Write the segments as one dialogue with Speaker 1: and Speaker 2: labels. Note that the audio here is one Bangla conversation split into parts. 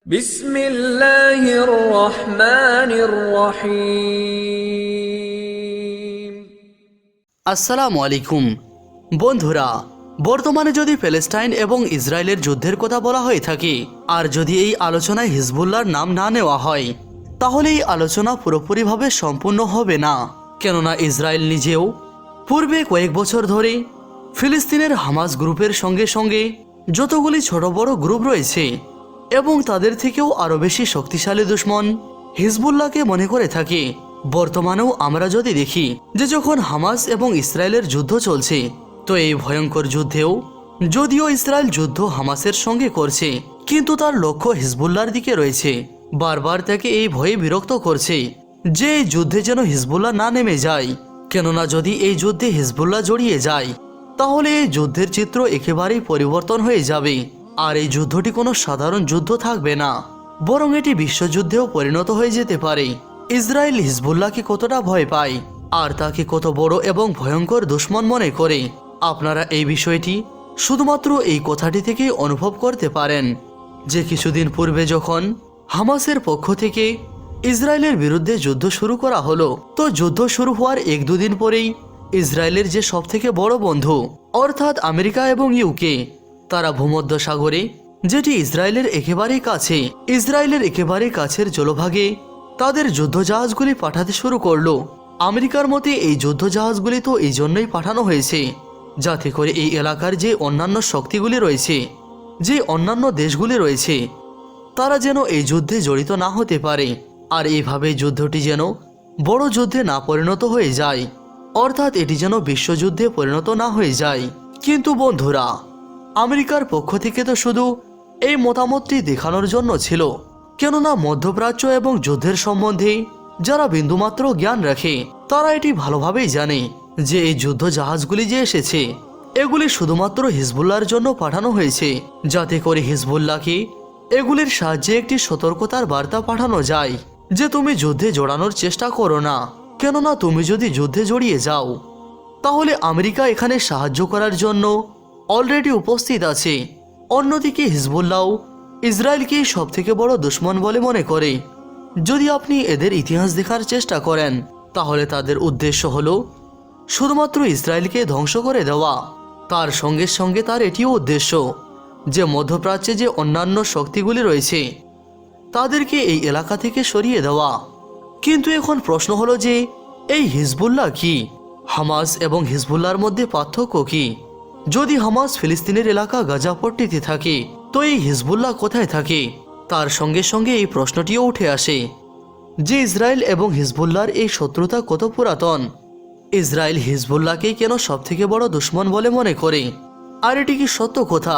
Speaker 1: বিসমিল্লাহির রহমানির রহিম।
Speaker 2: আসসালামু আলাইকুম বন্ধুরা, বর্তমানে যদি প্যালেস্টাইন এবং ইসরায়েলের যুদ্ধের কথা বলা হয়ে থাকে আর যদি এই আলোচনায় হিজবুল্লাহর নাম না নেওয়া হয়, তাহলে এই আলোচনা পুরোপুরিভাবে সম্পূর্ণ হবে না। কেননা ইসরায়েল নিজেও পূর্বে কয়েক বছর ধরে ফিলিস্তিনের হামাস গ্রুপের সঙ্গে সঙ্গে যতগুলি ছোট বড় গ্রুপ রয়েছে এবং তাদের থেকেও আরও বেশি শক্তিশালী দুশমন হিজবুল্লাহকে মনে করে থাকে। বর্তমানেও আমরা যদি দেখি যে যখন হামাস এবং ইসরায়েলের যুদ্ধ চলছে, তো এই ভয়ঙ্কর যুদ্ধেও যদিও ইসরায়েল যুদ্ধ হামাসের সঙ্গে করছে, কিন্তু তার লক্ষ্য হিজবুল্লাহর দিকে রয়েছে। বারবার তাকে এই ভয়ে বিরক্ত করছে যে এই যুদ্ধে যেন হিজবুল্লাহ না নেমে যায়। কেননা যদি এই যুদ্ধে হিজবুল্লাহ জড়িয়ে যায়, তাহলে এই যুদ্ধের চিত্র একেবারেই পরিবর্তন হয়ে যাবে। আর এই যুদ্ধটি কোনো সাধারণ যুদ্ধ থাকবে না, বরং এটি বিশ্বযুদ্ধেও পরিণত হয়ে যেতে পারে। ইসরায়েল হিজবুল্লাহকে কতটা ভয় পায় আর তাকে কত বড় এবং ভয়ঙ্কর দুশমন মনে করে, আপনারা এই বিষয়টি শুধুমাত্র এই কথাটি থেকেই অনুভব করতে পারেন যে কিছুদিন পূর্বে যখন হামাসের পক্ষ থেকে ইসরায়েলের বিরুদ্ধে যুদ্ধ শুরু করা হলো, তো যুদ্ধ শুরু হওয়ার এক দুদিন পরেই ইসরায়েলের যে সবথেকে বড় বন্ধু অর্থাৎ আমেরিকা এবং ইউকে, তারা ভূমধ্য সাগরে, যেটি ইসরায়েলের একেবারে কাছের জলভাগে তাদের যুদ্ধজাহাজগুলি পাঠাতে শুরু করলো। আমেরিকার মতে এই যুদ্ধজাহাজগুলি তো এই জন্যই পাঠানো হয়েছে যাতে করে এই এলাকার যে অন্যান্য শক্তিগুলি রয়েছে, যে অন্যান্য দেশগুলি রয়েছে, তারা যেন এই যুদ্ধে জড়িত না হতে পারে আর এইভাবে যুদ্ধটি যেন বড় যুদ্ধে না পরিণত হয়ে যায়, অর্থাৎ এটি যেন বিশ্বযুদ্ধে পরিণত না হয়ে যায়। কিন্তু বন্ধুরা, আমেরিকার পক্ষ থেকে তো শুধু এই মতামতটি দেখানোর জন্য ছিল, কেননা মধ্যপ্রাচ্য এবং যুদ্ধের সম্বন্ধে যারা বিন্দুমাত্র জ্ঞান রাখে তারা এটি ভালোভাবেই জানে যে এই যুদ্ধ জাহাজগুলি যে এসেছে, এগুলি শুধুমাত্র হিজবুল্লাহর জন্য পাঠানো হয়েছে যাতে করে হিজবুল্লাহকে এগুলির সাহায্যে একটি সতর্কতার বার্তা পাঠানো যায় যে তুমি যুদ্ধে জড়ানোর চেষ্টা করো না, কেননা তুমি যদি যুদ্ধে জড়িয়ে যাও তাহলে আমেরিকা এখানে সাহায্য করার জন্য অলরেডি উপস্থিত আছে। অন্যদিকে হিজবুল্লাহ ইসরায়েলকে সবথেকে বড় দুশমন বলে মনে করে। যদি আপনি এদের ইতিহাস দেখার চেষ্টা করেন, তাহলে তাদের উদ্দেশ্য হলো শুধুমাত্র ইসরায়েলকে ধ্বংস করে দেওয়া। তার সঙ্গে সঙ্গে তার এটিও উদ্দেশ্য যে মধ্যপ্রাচ্যে যে অন্যান্য শক্তিগুলি রয়েছে তাদেরকে এই এলাকা থেকে সরিয়ে দেওয়া। কিন্তু এখন প্রশ্ন হলো যে এই হিজবুল্লাহ কি? হামাস এবং হিজবুল্লাহর মধ্যে পার্থক্য কি? যদি হামাস ফিলিস্তিনের এলাকা গাজাপট্টিতে থাকে, তো এই হিজবুল্লাহ কোথায় থাকে? তার সঙ্গে সঙ্গে এই প্রশ্নটিও উঠে আসে যে ইসরায়েল এবং হিজবুল্লাহর এই শত্রুতা কত পুরাতন। ইসরায়েল হিজবুল্লাহকে কেন সবথেকে বড় দুশমন বলে মনে করে? আর এটি কি সত্য কথা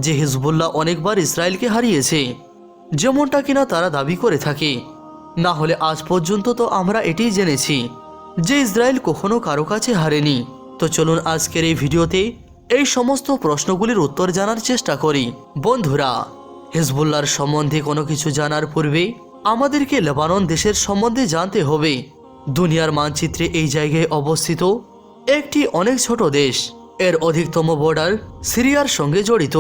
Speaker 2: যে হিজবুল্লাহ অনেকবার ইসরায়েলকে হারিয়েছে, যেমনটা কিনা তারা দাবি করে থাকে? না হলে আজ পর্যন্ত তো আমরা এটিই জেনেছি যে ইসরায়েল কখনো কারো কাছে হারেনি। তো চলুন আজকের এই ভিডিওতে এই সমস্ত প্রশ্নগুলির উত্তর জানার চেষ্টা করি। বন্ধুরা, হিজবুল্লাহর সম্বন্ধে কোনো কিছু জানার পূর্বে আমাদেরকে লেবানন দেশের সম্বন্ধে জানতে হবে। দুনিয়ার মানচিত্রে এই জায়গায় অবস্থিত একটি অনেক ছোট দেশ, এর অধিকতম বর্ডার সিরিয়ার সঙ্গে জড়িত।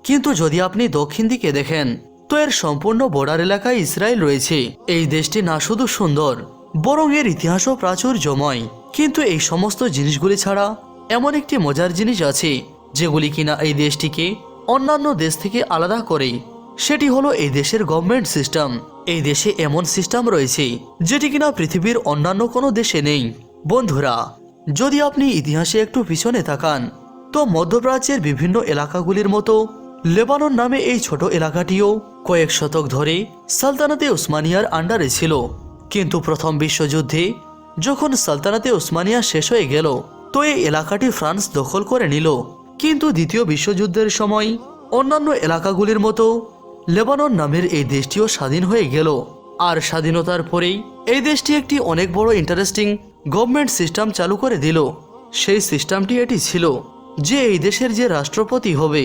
Speaker 2: কিন্তু যদি আপনি দক্ষিণ দিকে দেখেন, তো এর সম্পূর্ণ বর্ডার এলাকায় ইসরায়েল রয়েছে। এই দেশটি না শুধু সুন্দর, বরং এর ইতিহাসও প্রাচুর্যময়। কিন্তু এই সমস্ত জিনিসগুলি ছাড়া এমন একটি মজার জিনিস আছে যেগুলি কিনা এই দেশটিকে অন্যান্য দেশ থেকে আলাদা করে। সেটি হলো এই দেশের গভর্নমেন্ট সিস্টেম। এই দেশে এমন সিস্টেম রয়েছে যেটি কিনা পৃথিবীর অন্যান্য কোনো দেশে নেই। বন্ধুরা, যদি আপনি ইতিহাসে একটু পিছনে তাকান, তো মধ্যপ্রাচ্যের বিভিন্ন এলাকাগুলির মতো লেবানন নামে এই ছোট এলাকাটিও কয়েক শতক ধরে সালতানাতে উসমানিয়ার আন্ডারে ছিল। কিন্তু প্রথম বিশ্বযুদ্ধে যখন সালতানাতে উসমানিয়া শেষ হয়ে গেল, তো এই এলাকাটি ফ্রান্স দখল করে নিল। কিন্তু দ্বিতীয় বিশ্বযুদ্ধের সময় অন্যান্য এলাকাগুলির মতো লেবানন নামের এই দেশটিও স্বাধীন হয়ে গেল। আর স্বাধীনতার পরেই এই দেশটি একটি অনেক বড় ইন্টারেস্টিং গভর্নমেন্ট সিস্টেম চালু করে দিল। সেই সিস্টেমটি এটি ছিল যে এই দেশের যে রাষ্ট্রপতি হবে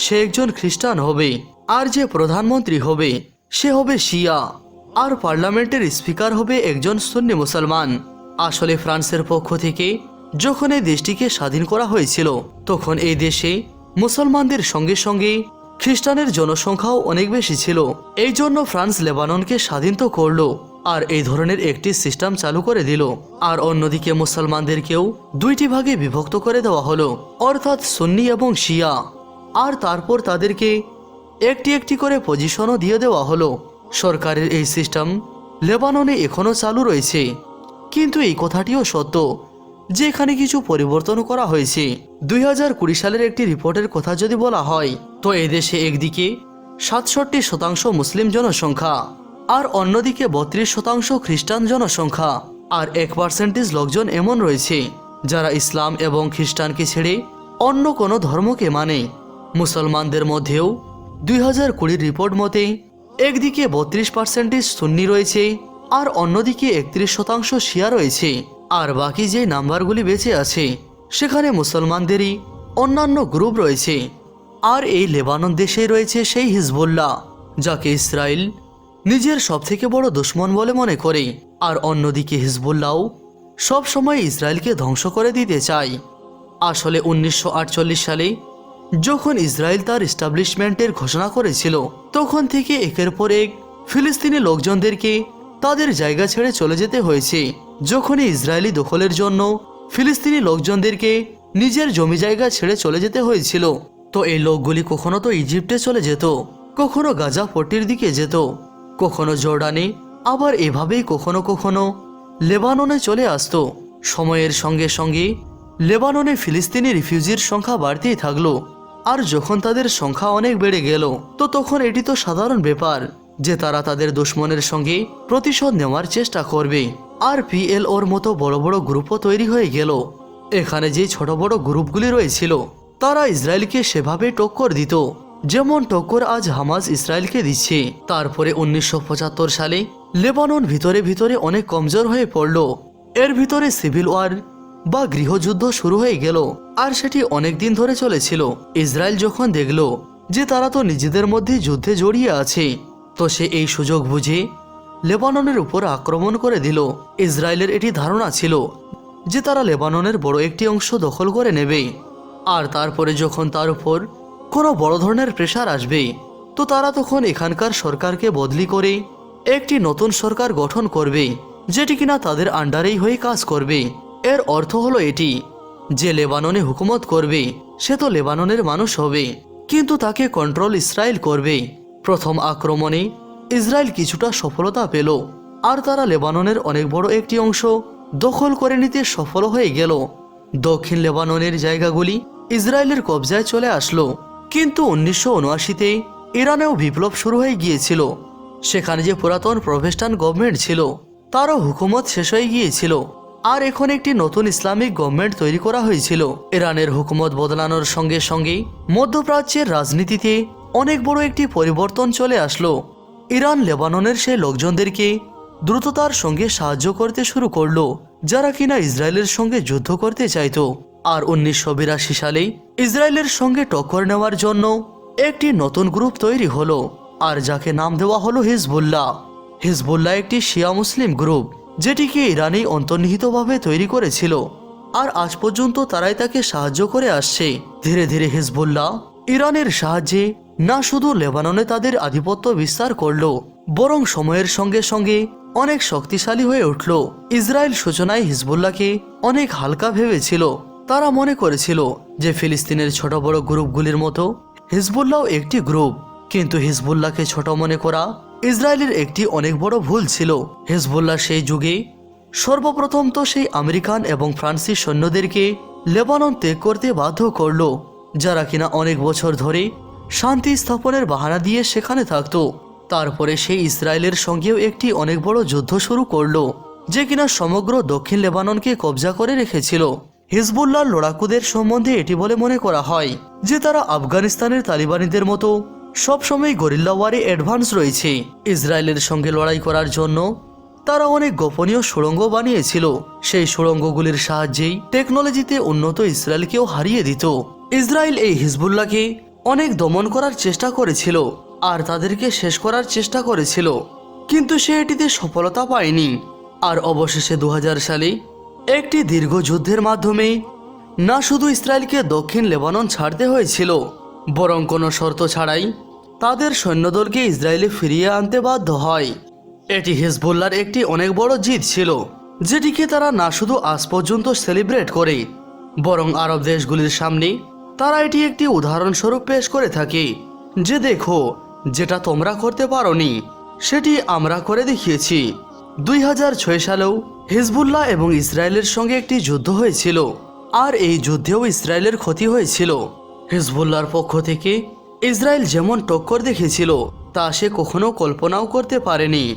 Speaker 2: সে একজন খ্রিস্টান হবে, আর যে প্রধানমন্ত্রী হবে সে হবে শিয়া, আর পার্লামেন্টের স্পিকার হবে একজন সুন্নি মুসলমান। আসলে ফ্রান্সের পক্ষ থেকে যখন এই দেশটিকে স্বাধীন করা হয়েছিল, তখন এই দেশে মুসলমানদের সঙ্গে সঙ্গে খ্রিস্টানের জনসংখ্যাও অনেক বেশি ছিল। এই জন্য ফ্রান্স লেবাননকে স্বাধীন তো করলো আর এই ধরনের একটি সিস্টেম চালু করে দিল। আর অন্যদিকে মুসলমানদেরকেও দুইটি ভাগে বিভক্ত করে দেওয়া হলো, অর্থাৎ সুন্নি এবং শিয়া। আর তারপর তাদেরকে একটি একটি করে পজিশনও দিয়ে দেওয়া হলো। সরকারের এই সিস্টেম লেবাননে এখনও চালু রয়েছে। কিন্তু এই কথাটিও সত্য যে এখানে কিছু পরিবর্তন করা হয়েছে। 2020 সালের একটি রিপোর্টের কথা যদি বলা হয়, তো এদেশে একদিকে 67% মুসলিম জনসংখ্যা আর অন্যদিকে 32% খ্রিস্টান জনসংখ্যা। আর 1% লোকজন এমন রয়েছে যারা ইসলাম এবং খ্রিস্টানকে ছেড়ে অন্য কোনো ধর্মকে মানে। মুসলমানদের মধ্যেও 2020 রিপোর্ট মতে একদিকে 32% সুন্নি রয়েছে আর অন্যদিকে 31% শিয়া রয়েছে। আর বাকি যে নাম্বারগুলি বেঁচে আছে সেখানে মুসলমানদেরই অন্যান্য গ্রুপ রয়েছে। আর এই লেবানন দেশে রয়েছে সেই হিজবুল্লাহ, যাকে ইসরায়েল নিজের সবথেকে বড় দুশ্মন বলে মনে করে। আর অন্যদিকে হিজবুল্লাহও সবসময় ইসরায়েলকে ধ্বংস করে দিতে চায়। আসলে 1948 সালে যখন ইসরায়েল তার এস্টাবলিশমেন্টের ঘোষণা করেছিল, তখন থেকে একের পর এক ফিলিস্তিনি লোকজনদেরকে তাদের জায়গা ছেড়ে চলে যেতে হয়েছে। যখনই ইসরায়েলি দখলের জন্য ফিলিস্তিনি লোকজনদেরকে নিজের জমি জায়গা ছেড়ে চলে যেতে হয়েছিল, তো এই লোকগুলি কখনো তো ইজিপ্টে চলে যেত, কখনো গাজা পট্টির দিকে যেত, কখনো জর্ডানে, আবার এভাবেই কখনো কখনো লেবাননে চলে আসতো। সময়ের সঙ্গে সঙ্গে লেবাননে ফিলিস্তিনি রিফিউজির সংখ্যা বাড়তেই থাকলো। আর যখন তাদের সংখ্যা অনেক বেড়ে গেল, তো তখন এটি তো সাধারণ ব্যাপার যে তারা তাদের দুশ্মনের সঙ্গে প্রতিশোধ নেওয়ার চেষ্টা করবে। আর PLOর মতো বড় বড় গ্রুপও তৈরি হয়ে গেল। এখানে যে ছোট বড় গ্রুপগুলি রয়েছিল তারা ইসরায়েলকে সেভাবে টক্কর দিত যেমন টক্কর আজ হামাস ইসরায়েলকে দিচ্ছে। তারপরে 1975 সালে লেবানন ভিতরে ভিতরে অনেক কমজোর হয়ে পড়ল। এর ভিতরে সিভিল ওয়ার বা গৃহযুদ্ধ শুরু হয়ে গেল, আর সেটি অনেক দিন ধরে চলেছিল। ইসরায়েল যখন দেখল যে তারা তো নিজেদের মধ্যে যুদ্ধে জড়িয়ে আছে, তো সে এই সুযোগ বুঝে লেবাননের উপর আক্রমণ করে দিল। ইসরায়েলের এটি ধারণা ছিল যে তারা লেবাননের বড় একটি অংশ দখল করে নেবে, আর তারপরে যখন তার উপর কোনো বড় ধরনের প্রেসার আসবে, তো তারা তখন এখানকার সরকারকে বদলি করে একটি নতুন সরকার গঠন করবে, যেটি কিনা তাদের আন্ডারেই হয়ে কাজ করবে। এর অর্থ হলো এটি যে লেবাননে হুকুমত করবে সে তো লেবাননের মানুষ হবে, কিন্তু তাকে কন্ট্রোল ইসরায়েল করবে। প্রথম আক্রমণে ইসরায়েল কিছুটা সফলতা পেল, আর তারা লেবাননের অনেক বড় একটি অংশ দখল করে নিতে সফল হয়ে গেল। দক্ষিণ লেবাননের জায়গাগুলি ইসরায়েলের কবজায় চলে আসলো। কিন্তু 1979-তে ইরানেও বিপ্লব শুরু হয়ে গিয়েছিল। সেখানে যে পুরাতন প্রভেস্টান গভর্নমেন্ট ছিল তারও হুকুমত শেষ হয়ে গিয়েছিল, আর এখন একটি নতুন ইসলামিক গভর্নমেন্ট তৈরি করা হয়েছিল। ইরানের হুকুমত বদলানোর সঙ্গে সঙ্গে মধ্যপ্রাচ্যের রাজনীতিতে অনেক বড় একটি পরিবর্তন চলে আসলো। ইরান লেবাননের সেই লোকজনদেরকে দ্রুততার সঙ্গে সাহায্য করতে শুরু করলো যারা কিনা ইসরায়েলের সঙ্গে যুদ্ধ করতে চাইতো। আর 1982 সালে ইসরায়েলের সঙ্গে টক্কর নেওয়ার জন্য একটি নতুন গ্রুপ তৈরি হলো, আর যাকে নাম দেওয়া হলো হিজবুল্লাহ। হিজবুল্লাহ একটি শিয়া মুসলিম গ্রুপ যেটিকে ইরানই অন্তর্নিহিতভাবে তৈরি করেছিল, আর আজ পর্যন্ত তারাই তাকে সাহায্য করে আসছে। ধীরে ধীরে হিজবুল্লাহ ইরানের সাহায্যে না শুধু লেবাননে তাদের আধিপত্য বিস্তার করলো, বরং সময়ের সঙ্গে সঙ্গে অনেক শক্তিশালী হয়ে উঠল। ইসরায়েল সূচনায় হিজবুল্লাহকে অনেক হালকা ভেবেছিল। তারা মনে করেছিল যে ফিলিস্তিনের ছোট বড় গ্রুপগুলির মতো হিজবুল্লাহ একটি গ্রুপ, কিন্তু হিজবুল্লাহকে ছোট মনে করা ইসরায়েলের একটি অনেক বড় ভুল ছিল। হিজবুল্লাহ সেই যুগে সর্বপ্রথম তো সেই আমেরিকান এবং ফ্রান্সি সৈন্যদেরকে লেবানন ত্যাগ করতে বাধ্য করল, যারা কিনা অনেক বছর ধরে শান্তি স্থাপনের বাহানা দিয়ে সেখানে থাকতো। তারপরে সেই ইসরায়েলের সঙ্গেও একটি অনেক বড় যুদ্ধ শুরু করলো, যে কিনা সমগ্র দক্ষিণ লেবাননকে কবজা করে রেখেছিল। হিজবুল্লাহ লড়াকুদের সম্বন্ধে এটি বলে মনে করা হয় যে তারা আফগানিস্তানের তালিবানিদের মতো সবসময় গরিল্লা ওয়ারে অ্যাডভান্স রয়েছে। ইসরায়েলের সঙ্গে লড়াই করার জন্য তারা অনেক গোপনীয় সুড়ঙ্গ বানিয়েছিল। সেই সুড়ঙ্গগুলির সাহায্যেই টেকনোলজিতে উন্নত ইসরায়েলকেও হারিয়ে দিত। ইসরায়েল এই হিজবুল্লাহকে অনেক দমন করার চেষ্টা করেছিল আর তাদেরকে শেষ করার চেষ্টা করেছিল, কিন্তু সে এটিতে সফলতা পায়নি। আর অবশেষে 2000 সালে একটি দীর্ঘ যুদ্ধের মাধ্যমে না শুধু ইসরায়েলকে দক্ষিণ লেবানন ছাড়তে হয়েছিল, বরং কোনো শর্ত ছাড়াই তাদের সৈন্যদলকে ইসরায়েলে ফিরিয়ে আনতে বাধ্য হয়। এটি হিজবুল্লাহর একটি অনেক বড় জিত ছিল, যেটিকে তারা না শুধু আজ পর্যন্ত সেলিব্রেট করে, বরং আরব দেশগুলির সামনে তারা এটি একটি উদাহরণস্বরূপ পেশ করে থাকে যে দেখো, যেটা তোমরা করতে পারোনি সেটি আমরা করে দেখিয়েছি। 2006 সালেও হিজবুল্লাহ এবং ইসরায়েলের সঙ্গে একটি যুদ্ধ হয়েছিল, আর এই যুদ্ধেও ইসরায়েলের ক্ষতি হয়েছিল। হিজবুল্লাহর পক্ষ থেকে ইসরায়েল যেমন টক্কর দেখেছিল তা সে কখনো কল্পনাও করতে পারেনি।